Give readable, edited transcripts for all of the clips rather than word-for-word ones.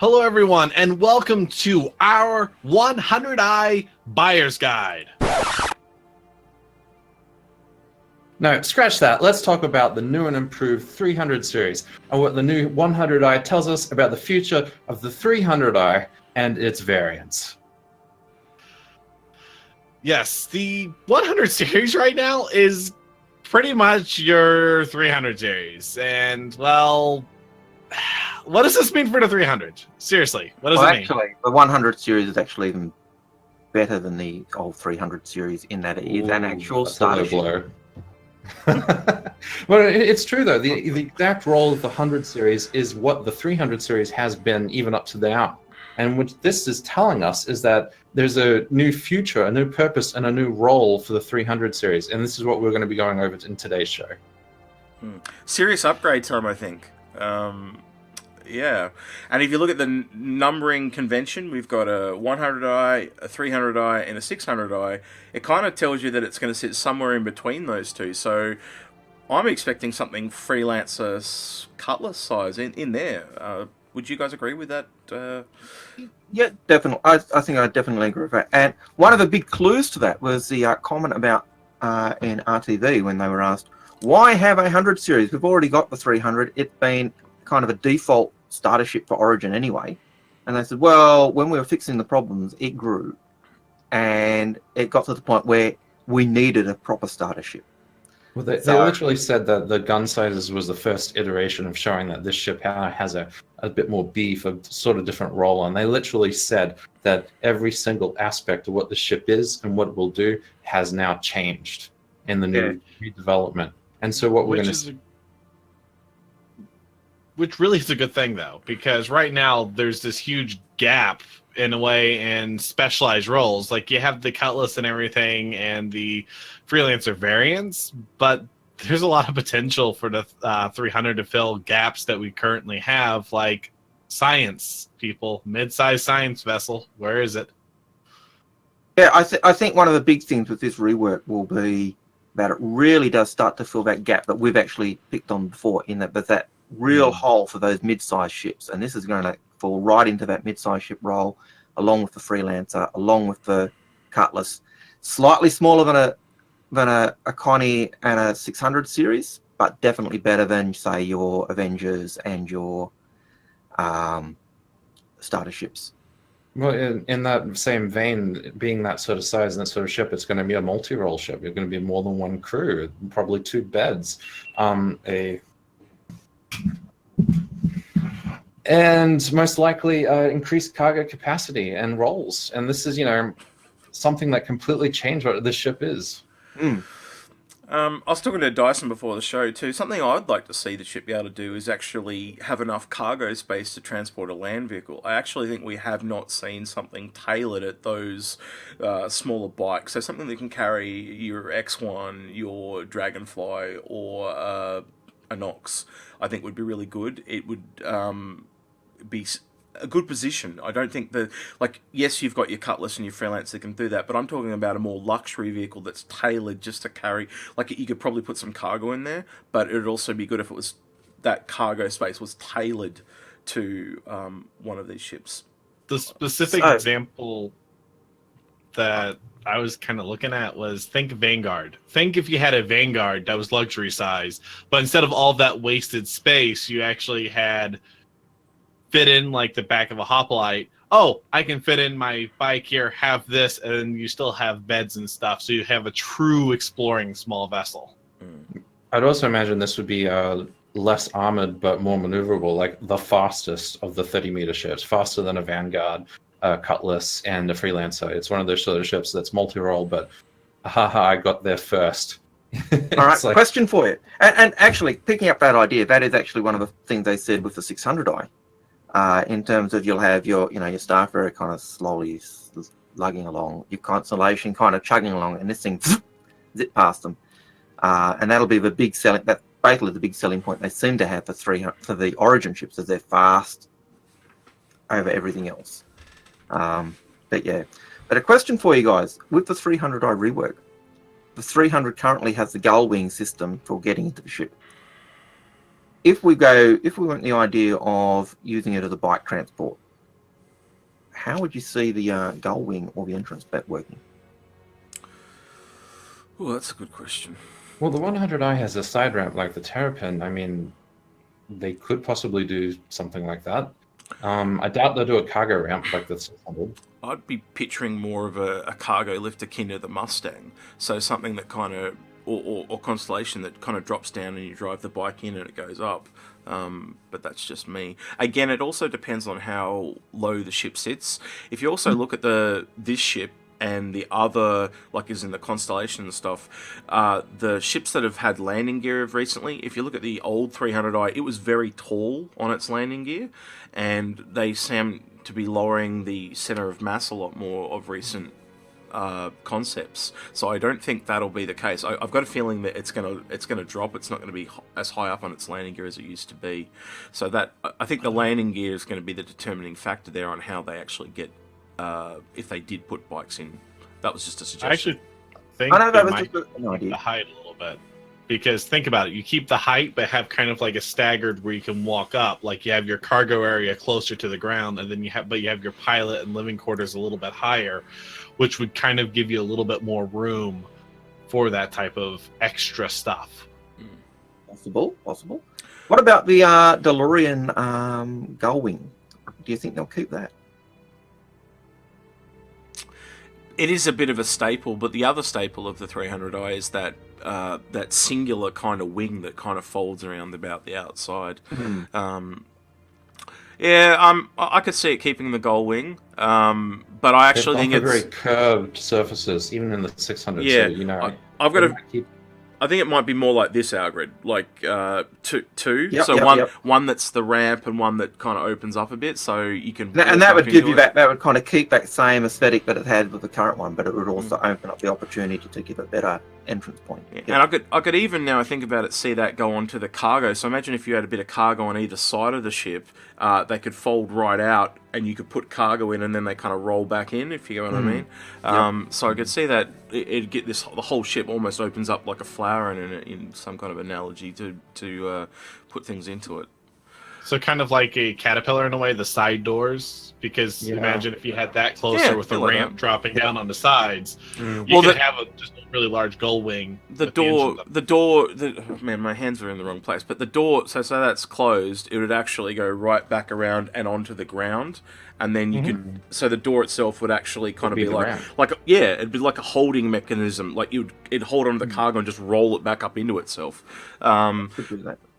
Hello, everyone, and welcome to our 100i Buyer's Guide. No, scratch that. Let's talk about the new and improved 300 series and what the new 100i tells us about the future of the 300i and its variants. Yes, the 100 series right now is pretty much your 300 series. And, well, what does this mean for the 300? Seriously, what does it mean? Actually, the 100 series is actually even better than the old 300 series in that it is an actual starter ship. Well, it's true though. The exact role of the 100 series is what the 300 series has been even up to now. And what this is telling us is that there's a new future, a new purpose, and a new role for the 300 series. And this is what we're going to be going over in today's show. Serious upgrade time, I think. Yeah. And if you look at the numbering convention, we've got a 100i, a 300i, and a 600i. It kind of tells you that it's going to sit somewhere in between those two. So I'm expecting something freelancer cutlass size in there. Would you guys agree with that? Yeah, definitely. I think I definitely agree with that. And one of the big clues to that was the comment about in RTV when they were asked, why have a 100 series? We've already got the 300. It's been kind of a default starter ship for Origin anyway. And they said, well, when we were fixing the problems, it grew. And it got to the point where we needed a proper starter ship. Well, they literally said that the gun sizes was the first iteration of showing that this ship has a bit more beef, a sort of different role. And they literally said that every single aspect of what the ship is and what it will do has now changed in the new development. And so what we're going to... Which really is a good thing, though, because right now there's this huge gap, in a way, in specialized roles. Like, you have the Cutlass and everything and the Freelancer variants, but there's a lot of potential for the 300 to fill gaps that we currently have, like science people, mid-sized science vessel. Where is it? Yeah, I think one of the big things with this rework will be that it really does start to fill that gap that we've actually picked on before, in that there's that real hole for those mid-sized ships, and this is going to fall right into that mid-sized ship role, along with the Freelancer, along with the Cutlass. Slightly smaller than a Connie and a 600 series, but definitely better than, say, your Avengers and your starter ships. Well, in that same vein, being that sort of size and that sort of ship, it's going to be a multi-role ship. You're going to be more than one crew, probably 2 beds, and most likely increased cargo capacity and roles. And this is, something that completely changed what this ship is. I was talking to Dasein before the show too. Something I'd like to see the ship be able to do is actually have enough cargo space to transport a land vehicle. I actually think we have not seen something tailored at those smaller bikes. So something that can carry your X1, your Dragonfly, or a Nox, I think would be really good. It would be a good position. I don't think that, yes, you've got your Cutlass and your Freelancer that can do that, but I'm talking about a more luxury vehicle that's tailored just to carry, you could probably put some cargo in there, but it would also be good if it was, that cargo space was tailored to one of these ships. The specific example that I was kind of looking at was, think Vanguard. Think if you had a Vanguard that was luxury size, but instead of all that wasted space, you actually had fit in the back of a hoplite. Oh, I can fit in my bike here, have this, and you still have beds and stuff, so you have a true exploring small vessel. I'd also imagine this would be less armored but more maneuverable, like the fastest of the 30-meter ships, faster than a Vanguard, Cutlass, and a Freelancer. It's one of those sort of ships that's multi-role, but I got there first. All right, question for you. And actually, picking up that idea, that is actually one of the things they said with the 600i. In terms of, you'll have your Starfarer kind of slowly lugging along, your Constellation kind of chugging along, and this thing zip past them, and that'll be the big selling. That's basically the big selling point they seem to have for the Origin ships, is they're fast over everything else. But a question for you guys: with the 300i rework, the 300 currently has the gull wing system for getting into the ship. If we went the idea of using it as a bike transport, how would you see the gull wing or the entrance bit working? Well, that's a good question. Well, the 100i has a side ramp like the Terrapin. I mean, they could possibly do something like that. I doubt they'll do a cargo ramp like the 600. I'd be picturing more of a cargo lift akin to the Mustang. So something that kind of, or Constellation that kind of drops down and you drive the bike in and it goes up. But that's just me. Again, it also depends on how low the ship sits. If you also look at this ship and the other, like is in the Constellation and stuff, the ships that have had landing gear of recently, if you look at the old 300i, it was very tall on its landing gear, and they seem to be lowering the center of mass a lot more of recent concepts. So I don't think that'll be the case. I've got a feeling that it's gonna drop. It's not going to be as high up on its landing gear as it used to be. So that I think the landing gear is going to be the determining factor there on how they actually get. If they did put bikes in, that was just a suggestion. I actually think they might keep the height a little bit, because think about it. You keep the height, but have kind of like a staggered where you can walk up. Like you have your cargo area closer to the ground, and then you have your pilot and living quarters a little bit higher, which would kind of give you a little bit more room for that type of extra stuff. Possible. What about the DeLorean gull wing? Do you think they'll keep that? It is a bit of a staple, but the other staple of the 300i is that that singular kind of wing that kind of folds around about the outside. I could see it keeping the gull wing, but I actually think it's very curved surfaces, even in the 600. Yeah, so, you know, I've got to. I think it might be more like this, Algared, like two. One that's the ramp and one that kind of opens up a bit, so you can. And that would give you that would kind of keep that same aesthetic that it had with the current one, but it would also open up the opportunity to give a better entrance point. Yeah. And I could even, now I think about it, see that go onto the cargo. So imagine if you had a bit of cargo on either side of the ship, they could fold right out, and you could put cargo in, and then they kind of roll back in, if you know what I mean. So I could see that it'd get the whole ship almost opens up like a flower in some kind of analogy to put things into it. So kind of like a caterpillar in a way, the side doors, because imagine if you had that closer with the ramp dropping down on the sides, you could have just a really large gull wing. Man, my hands are in the wrong place, but the door, so that's closed, it would actually go right back around and onto the ground, and then you could, so the door itself would actually kind of be it'd be like a holding mechanism, like it'd hold onto the cargo and just roll it back up into itself.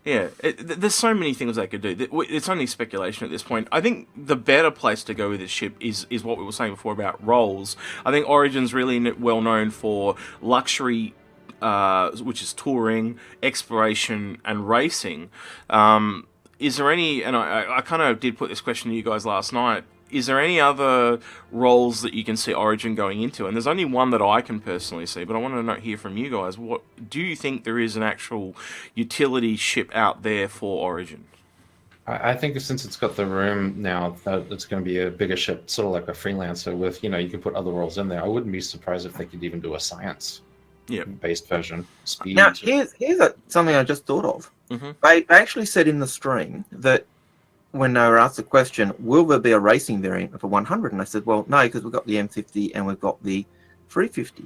Yeah, there's so many things they could do. It's only speculation at this point. I think the better place to go with this ship is what we were saying before about roles. I think Origin's really well known for luxury, which is touring, exploration, and racing. Is there any, and I kind of did put this question to you guys last night, is there any other roles that you can see Origin going into? And there's only one that I can personally see, but I want to hear from you guys. What do you think there is an actual utility ship out there for Origin? I think since it's got the room now, that it's going to be a bigger ship, sort of like a freelancer with, you can put other roles in there. I wouldn't be surprised if they could even do a science-based version. Speed. Now, here's something I just thought of. They actually said in the stream that when they were asked the question, will there be a racing variant of a 100? And I said, well, no, because we've got the M50 and we've got the 350.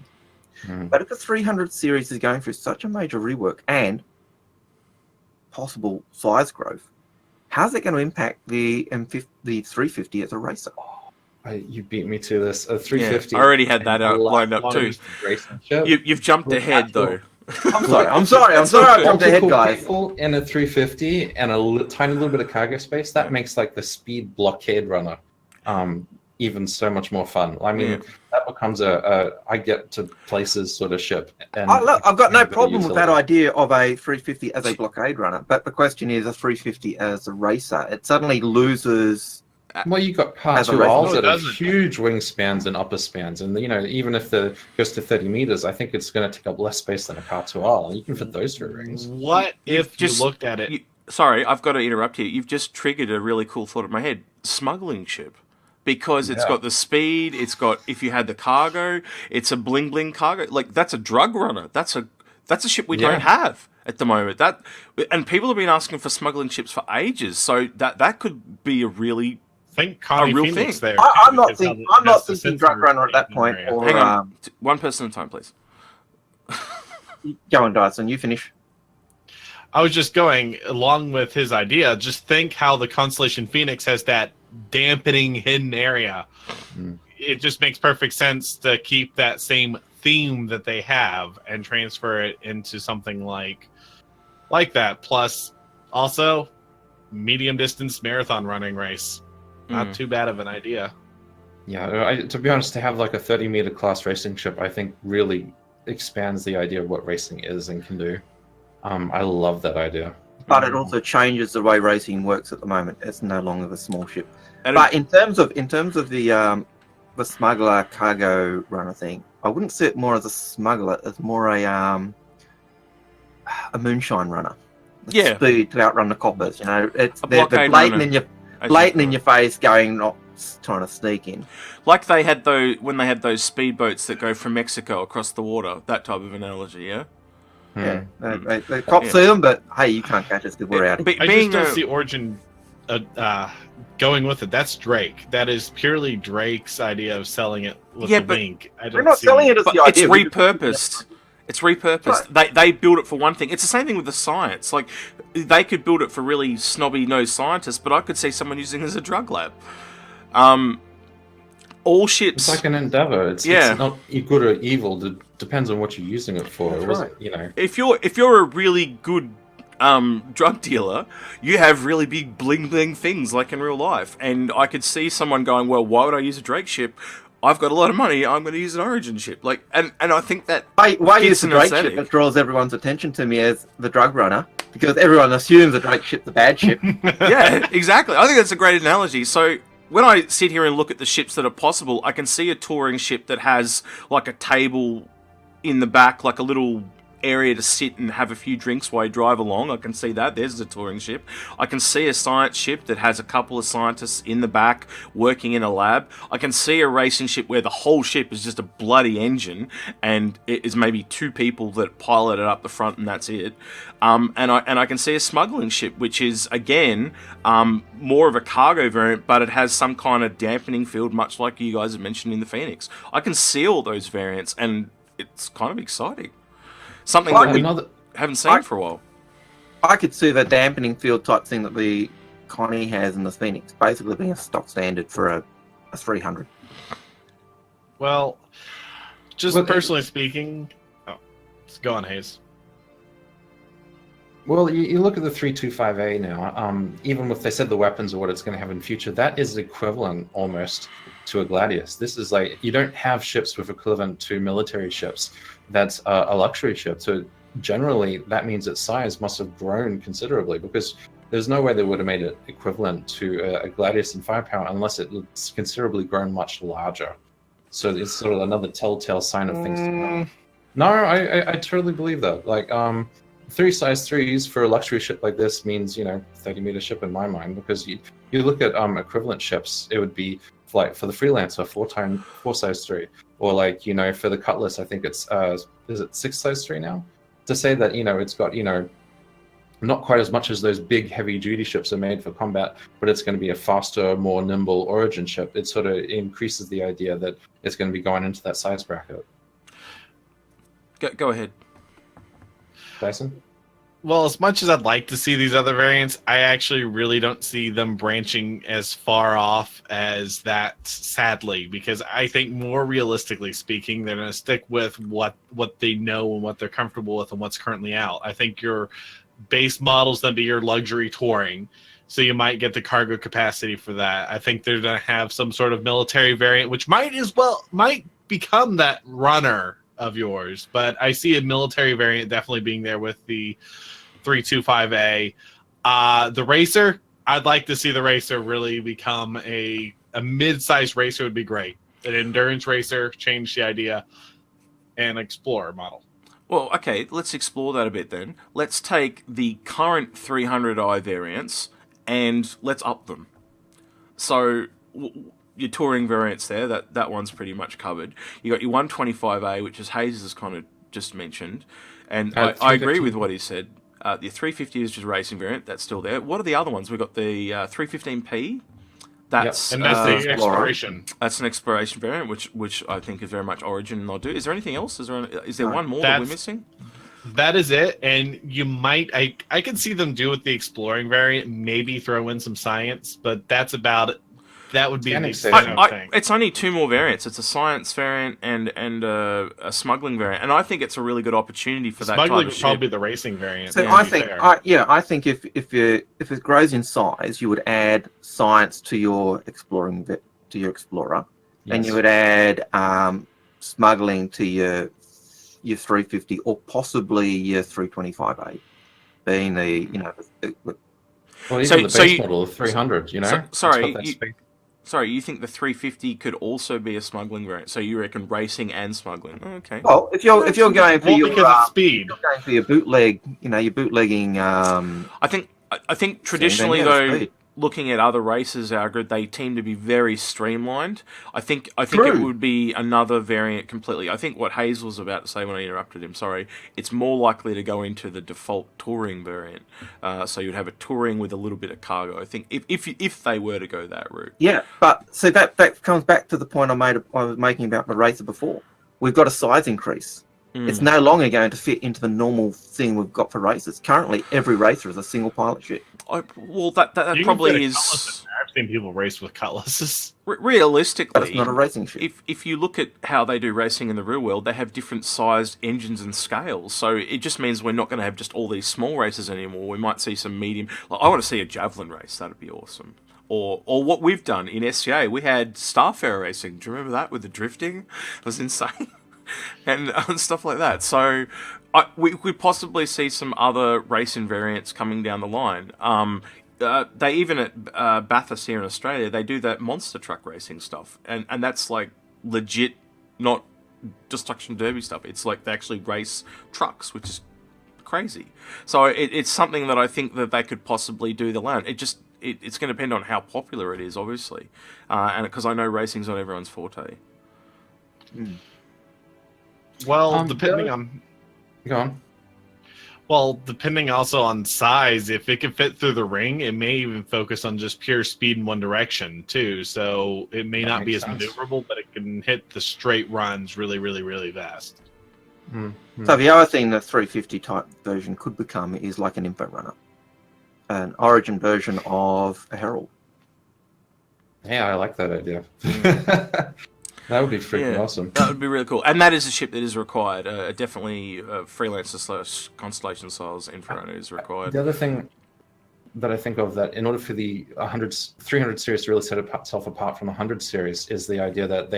But if the 300 series is going through such a major rework and possible size growth, how's it going to impact the 350 as a racer? You beat me to this. A 350. I already had that lined up too. You've jumped ahead, though. I'm sorry. I jumped ahead, guys. In a 350 and a tiny little bit of cargo space, that makes like the speed blockade runner even so much more fun. I mean, that becomes a I get to places sort of ship. And I've got no problem with that idea of a 350 as a blockade runner, but the question is a 350 as a racer. It suddenly loses. Well, you've got car 2Ls that have huge wingspans and upper spans, and even if the goes to 30 meters, I think it's going to take up less space than a car 2L, and you can fit those through rings. What if you looked at it? Sorry, I've got to interrupt here. You've just triggered a really cool thought in my head: smuggling ship, because it's got the speed. It's got, if you had the cargo, it's a bling bling cargo. Like that's a drug runner. That's a ship we don't have at the moment. And people have been asking for smuggling ships for ages. So that could be a really think Connie real Phoenix thing. there. I'm not because thinking. how I'm not that's the thinking sensor drug runner at that point. area. Or Hang on, one person at a time, please. go on, Dyson. You finish. I was just going along with his idea. Just think how the Constellation Phoenix has that dampening hidden area. It just makes perfect sense to keep that same theme that they have and transfer it into something like that. Plus, also, medium distance marathon running race. Not too bad of an idea. Yeah, to be honest, to have like a 30-meter class racing ship, I think really expands the idea of what racing is and can do. I love that idea. But it also changes the way racing works at the moment. It's no longer the small ship. And But in terms of the smuggler cargo runner thing, I wouldn't see it more as a smuggler. It's more a moonshine runner. Yeah. Speed to outrun the coppers. You know, they're blockade blatant runner. in your face, going not trying to sneak in. Like they had when they had those speedboats that go from Mexico across the water. That type of analogy, yeah. Yeah, the cops see them, but hey, you can't catch us because we're out. I just don't see Origin going with it. That's Drake. That is purely Drake's idea of selling it with the wink. We're not selling it as the idea. It's repurposed. It's repurposed. Right. They build it for one thing. It's the same thing with the science. Like, they could build it for really snobby-nosed scientists, but I could see someone using it as a drug lab. All ships... It's like an endeavor. It's not good or evil. It depends on what you're using it for. Right. You know. If you're a really good drug dealer, you have really big bling-bling things like in real life. And I could see someone going, well, why would I use a Drake ship? I've got a lot of money. I'm going to use an Origin ship. Like, and I think that why use the Drake ship that draws everyone's attention to me as the drug runner? Because everyone assumes the Drake ship's the bad ship. Yeah, exactly. I think that's a great analogy. So when I sit here and look at the ships that are possible, I can see a touring ship that has like a table in the back, like a little area to sit and have a few drinks while you drive along. I can see that. There's a touring ship. I can see a science ship that has a couple of scientists in the back working in a lab. I can see a racing ship where the whole ship is just a bloody engine and it is maybe two people that pilot it up the front and that's it. And I can see a smuggling ship, which is, again, more of a cargo variant, but it has some kind of dampening field, much like you guys have mentioned in the Phoenix. I can see all those variants and it's kind of exciting. Something that we haven't seen for a while. I could see the dampening field type thing that the Connie has in the Phoenix basically being a stock standard for a 300. Well, personally speaking... go on, Haze. Well, you look at the 325A now, even if they said the weapons or what it's going to have in future, that is equivalent almost to a Gladius. This is like, you don't have ships with equivalent to military ships. That's a luxury ship. So generally, that means its size must have grown considerably because there's no way they would have made it equivalent to a Gladius in firepower unless it's considerably grown much larger. So it's sort of another telltale sign of things to come. No, I totally believe that. Like, 3 size 3s for a luxury ship like this means, 30-meter ship in my mind, because you look at equivalent ships, it would be like for the Freelancer, 4 size 3, or like, for the Cutlass, I think it's is it 6 size 3 now? To say that, it's got, not quite as much as those big heavy duty ships are made for combat, but it's going to be a faster, more nimble Origin ship. It sort of increases the idea that it's going to be going into that size bracket. Go ahead. Dyson? Well, as much as I'd like to see these other variants, I actually really don't see them branching as far off as that, sadly, because I think more realistically speaking, they're going to stick with what they know and what they're comfortable with and what's currently out. I think your base model's going to be your luxury touring, so you might get the cargo capacity for that. I think they're going to have some sort of military variant, which might become that runner of yours, but I see a military variant definitely being there with the 325A. The racer, I'd like to see the racer really become a mid-sized racer would be great. An endurance racer, change the idea, and explorer model. Well, okay, let's explore that a bit then. Let's take the current 300i variants and let's up them. So your touring variants there, that one's pretty much covered. You got your 125A, which is Haze has kind of just mentioned, and I agree with what he said. The 350 is just racing variant, that's still there. What are the other ones? We've got the 315P, That's and that's the exploration. That's an exploration variant, which I think is very much Origin. They'll do. Is there anything else? Is there one more that we're missing? That is it, and you might. I could see them do with the exploring variant, maybe throw in some science, but that's about it. That would be the thing. It's only 2 more variants. It's a science variant and a smuggling variant, and I think it's a really good opportunity for that. Smuggling type of would probably be the racing variant. So I think if it grows in size, you would add science to your explorer, and you would add smuggling to your 350 or possibly your 325A, being the Well, even the base model of 300, Sorry, you think the 350 could also be a smuggling variant? So you reckon racing and smuggling? Oh, okay. Well, if you're going for your speed, you're going for your bootleg, you're bootlegging. I think traditionally though, looking at other races, Algared, they seem to be very streamlined. I think it would be another variant completely. I think what Haze was about to say when I interrupted him, sorry, it's more likely to go into the default touring variant. So you'd have a touring with a little bit of cargo. I think if they were to go that route. Yeah, but so that comes back to the point I was making about the racer before. We've got a size increase. It's no longer going to fit into the normal thing we've got for racers. Currently, every racer is a single pilot ship. Well, that probably is. I've seen people race with cutlasses. Realistically, but it's not a racing ship. If you look at how they do racing in the real world, they have different sized engines and scales. So it just means we're not going to have just all these small races anymore. We might see some medium. Like, I want to see a javelin race. That'd be awesome. Or what we've done in SCA, we had Starfarer racing. Do you remember that with the drifting? It was insane. and stuff like that. So we could possibly see some other racing variants coming down the line. They even at Bathurst here in Australia, they do that monster truck racing stuff, and that's like legit, not destruction derby stuff. It's like they actually race trucks, which is crazy. So it's something that I think that they could possibly do the land. It's going to depend on how popular it is, obviously, and because I know racing's not everyone's forte. Well, depending on... Go on. Well, depending also on size, if it can fit through the ring, it may even focus on just pure speed in one direction, too. So it may not be as maneuverable, but it can hit the straight runs really, really, really fast. Mm-hmm. So the other thing the 350 type version could become is like an Inforunner. An Origin version of a Herald. Yeah, I like that idea. That would be freaking awesome. That would be really cool. And that is a ship that is required. Definitely Freelancer / Constellation Styles Inforunner is required. The other thing that I think of that in order for the 300 series to really set itself apart from the 100 series is the idea that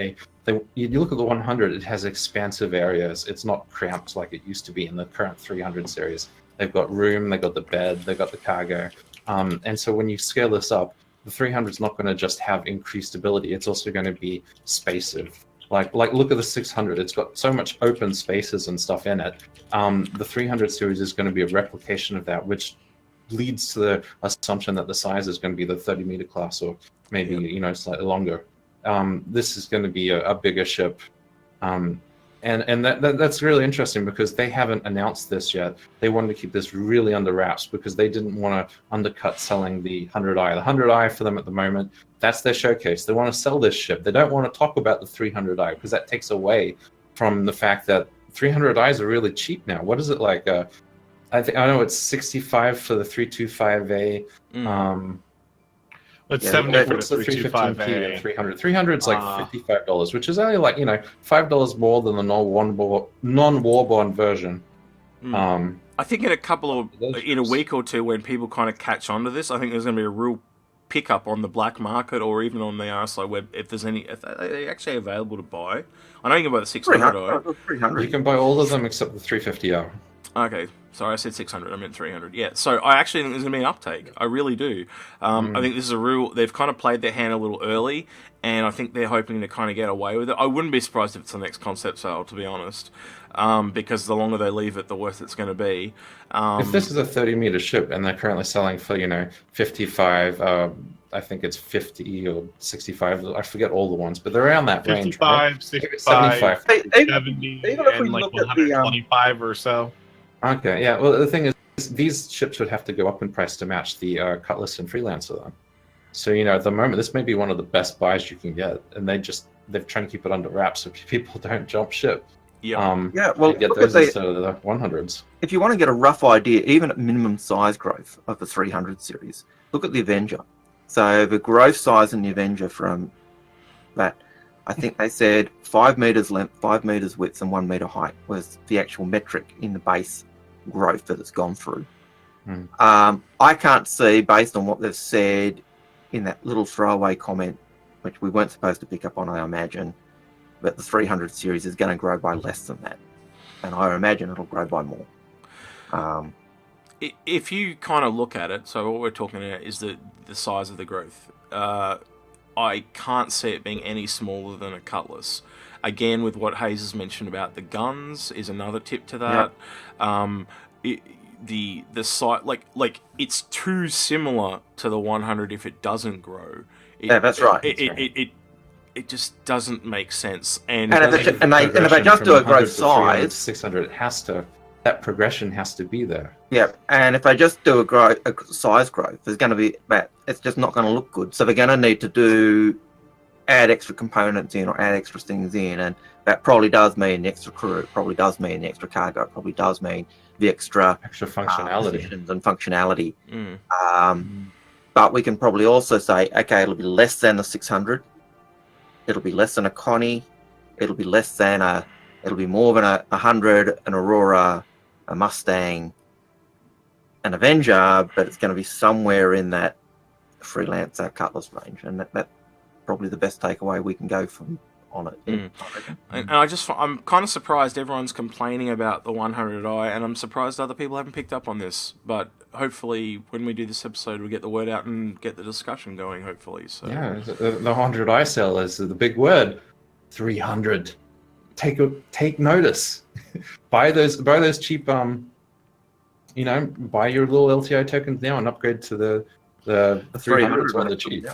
you look at the 100, it has expansive areas. It's not cramped like it used to be in the current 300 series. They've got room, they've got the bed, they've got the cargo. And so when you scale this up, the 300 is not going to just have increased ability. It's also going to be spacive. Like look at the 600. It's got so much open spaces and stuff in it. The 300 series is going to be a replication of that, which leads to the assumption that the size is going to be the 30-meter class or maybe slightly longer. This is going to be a bigger ship. And that's really interesting because they haven't announced this yet. They wanted to keep this really under wraps because they didn't want to undercut selling the 100i. The 100i for them at the moment, that's their showcase. They want to sell this ship. They don't want to talk about the 300i because that takes away from the fact that 300i's are really cheap now. What is it like? I know it's 65 for the 325A. It's 70 for the 315P and 300. 300's like $55, which is only like $5 more than the non-Warborn version. I think in a week or two, when people kind of catch on to this, I think there's going to be a real pickup on the black market or even on the RSI web if they're actually available to buy. I know you can buy the 600. 300. You can buy all of them except the 350R. Okay, sorry, I said 600. I meant 300. Yeah, so I actually think there's going to be an uptake. I really do. I think this is they've kind of played their hand a little early, and I think they're hoping to kind of get away with it. I wouldn't be surprised if it's the next concept sale, to be honest, because the longer they leave it, the worse it's going to be. If this is a 30-meter ship and they're currently selling for 55, I think it's 50 or 65. I forget all the ones, but they're around that 55, range. 55, right? 65, 70, even if we and like look at 125 or so. Okay, yeah. Well, the thing is, these ships would have to go up in price to match the Cutlass and Freelancer, though. So, at the moment, this may be one of the best buys you can get, and they're trying to keep it under wraps so people don't jump ship. Yeah, well, get those instead of the 100s. If you want to get a rough idea, even at minimum size growth of the 300 series, look at the Avenger. So the growth size in the Avenger from that, I think they said 5 meters length, 5 meters width, and 1 meter height was the actual metric in the base growth that it's gone through. I can't see, based on what they've said in that little throwaway comment, which we weren't supposed to pick up on, I imagine, that the 300 series is going to grow by less than that. And I imagine it'll grow by more. If you kind of look at it, so what we're talking about is the size of the growth. I can't see it being any smaller than a Cutlass. Again, with what Haze has mentioned about the guns is another tip to that. Yep. The site, like it's too similar to the 100 if it doesn't grow. That's right. It just doesn't make sense. And if they just do a growth size, 600, that progression has to be there. Yeah, and if they just do a size growth, there's going to be that. It's just not going to look good. So they're going to need to add extra components in or add extra things in, and that probably does mean the extra crew. It probably does mean the extra cargo. It probably does mean the extra functionality and functionality. But we can probably also say, okay, it'll be less than a 600. It'll be less than a Connie. It'll be more than a 100, an Aurora, a Mustang, an Avenger, but it's going to be somewhere in that Freelancer Cutlass range, and that's probably the best takeaway we can go from on it. And I'm kind of surprised everyone's complaining about the 100i, and I'm surprised other people haven't picked up on this. But hopefully, when we do this episode, we get the word out and get the discussion going. Hopefully, so yeah, the 100i sell is the big word. 300. Take notice. buy those cheap buy your little LTI tokens now and upgrade to the 300s when they're cheap.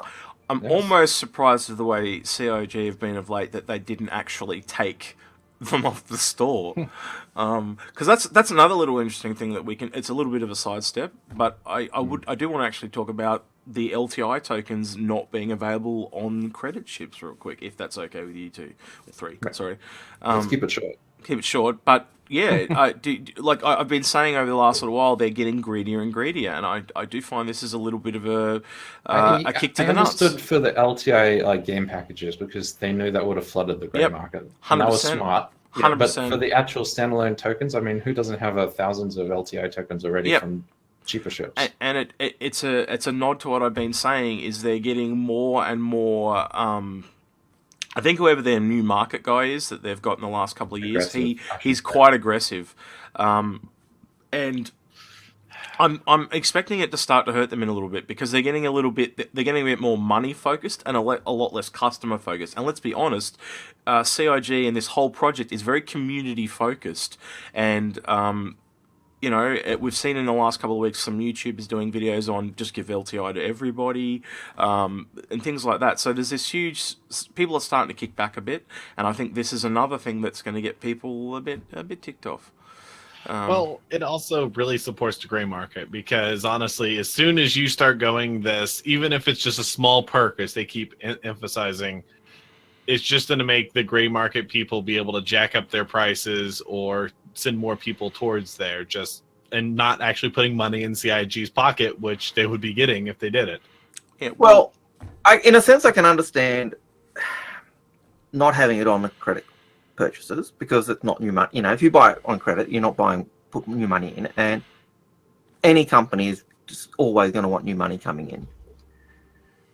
I'm almost surprised with the way COG have been of late that they didn't actually take them off the store, because that's another little interesting thing that we can. It's a little bit of a sidestep, but I do want to actually talk about the LTI tokens not being available on credit ships real quick, if that's okay with you two or three. Right. Sorry, let's keep it short. Keep it short, but yeah, I've been saying over the last little while, they're getting greedier and greedier, and I do find this is a little bit of a kick to the nuts. I understood for the LTI game packages because they knew that would have flooded the grey market. 100%. And that was smart. 100%. But for the actual standalone tokens, I mean, who doesn't have thousands of LTI tokens already from cheaper ships? And it's a nod to what I've been saying, is they're getting more and more. I think whoever their new market guy is that they've got in the last couple of years, he's quite aggressive, and I'm expecting it to start to hurt them in a little bit, because they're getting a bit more money focused and a lot less customer focused. And let's be honest, CIG and this whole project is very community focused, and we've seen in the last couple of weeks some YouTubers doing videos on just give LTI to everybody, and things like that. So there's this huge... People are starting to kick back a bit, and I think this is another thing that's going to get people a bit ticked off. Well, it also really supports the gray market, because honestly, as soon as you start going this, even if it's just a small perk, as they keep emphasizing, it's just going to make the gray market people be able to jack up their prices or send more people towards there, and not actually putting money in CIG's pocket, which they would be getting if they did it. Yeah, well, in a sense, I can understand not having it on the credit purchases, because it's not new money. If you buy it on credit, you're not putting new money in, and any company is just always going to want new money coming in.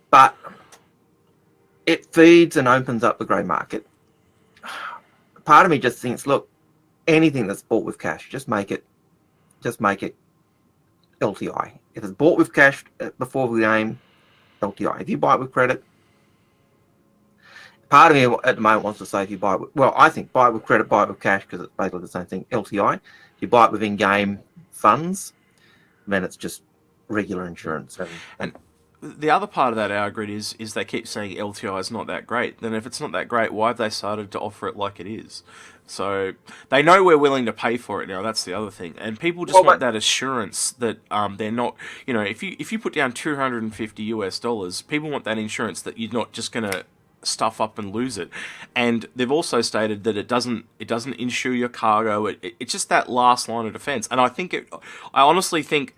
But it feeds and opens up the grey market. Part of me just thinks, look, anything that's bought with cash, just make it LTI. If it's bought with cash before the game, LTI. If you buy it with credit, part of me at the moment wants to say, if you buy it I think buy it with credit, buy it with cash, because it's basically the same thing, LTI. If you buy it with in-game funds, then it's just regular insurance. And the other part of that Algared is they keep saying LTI is not that great. Then if it's not that great, why have they started to offer it like it is? So they know we're willing to pay for it now. That's the other thing, and people just want that assurance that they're not. You know, if you put down $250, people want that insurance that you're not just going to stuff up and lose it. And they've also stated that it doesn't insure your cargo. It's just that last line of defense. And I honestly think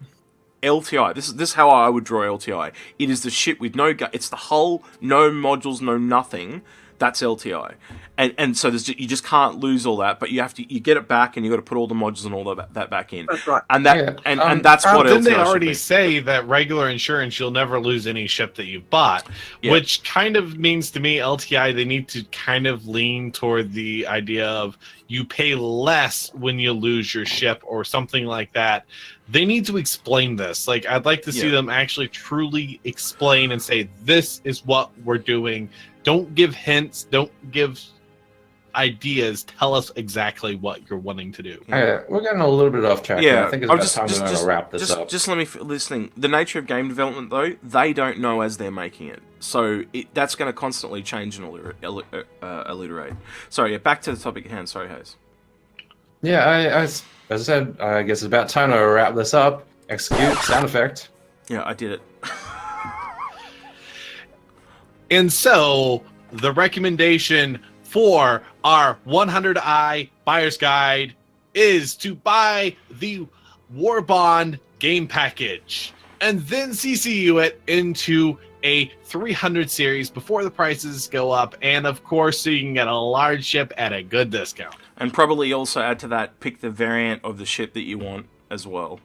LTI. This is how I would draw LTI. It is the ship with no it's the hull, no modules, no nothing. That's LTI, and so you just can't lose all that, but you get it back, and you got to put all the modules and all that back in. That's right. And and that's what didn't LTI they already should be. say that regular insurance you'll never lose any ship that you bought, which kind of means to me LTI they need to kind of lean toward the idea of you pay less when you lose your ship or something like that. They need to explain this. Like, I'd like to see them actually truly explain and say, this is what we're doing. Don't give hints. Don't give ideas. Tell us exactly what you're wanting to do. We're getting a little bit off track. Yeah, I think it's about time to wrap this up. Just let me listening. The nature of game development, though, they don't know as they're making it. So that's going to constantly change and alliterate. Sorry, back to the topic at hand. Sorry, Haze. Yeah, as I said, I guess it's about time to wrap this up. Execute sound effect. Yeah, I did it. And so, the recommendation for our 100i Buyer's Guide is to buy the War Bond game package and then CCU it into a 300 series before the prices go up, and of course, so you can get a large ship at a good discount. And probably also add to that, pick the variant of the ship that you want as well.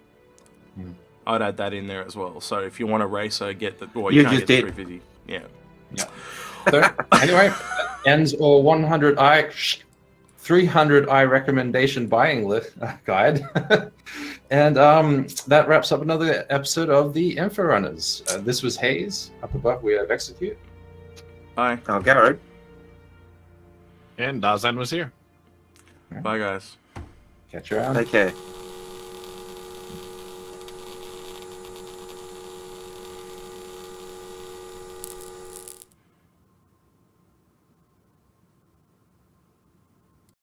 I'd add that in there as well. So if you want a racer, get the... Well, you can't get the 350. Yeah. So, anyway, that ends our 300i recommendation buying list guide. And that wraps up another episode of the Inforunners. This was Haze. Up above, we have Execute. Bye. Algared. And Dasein was here. Bye, guys. Catch you around. Take care.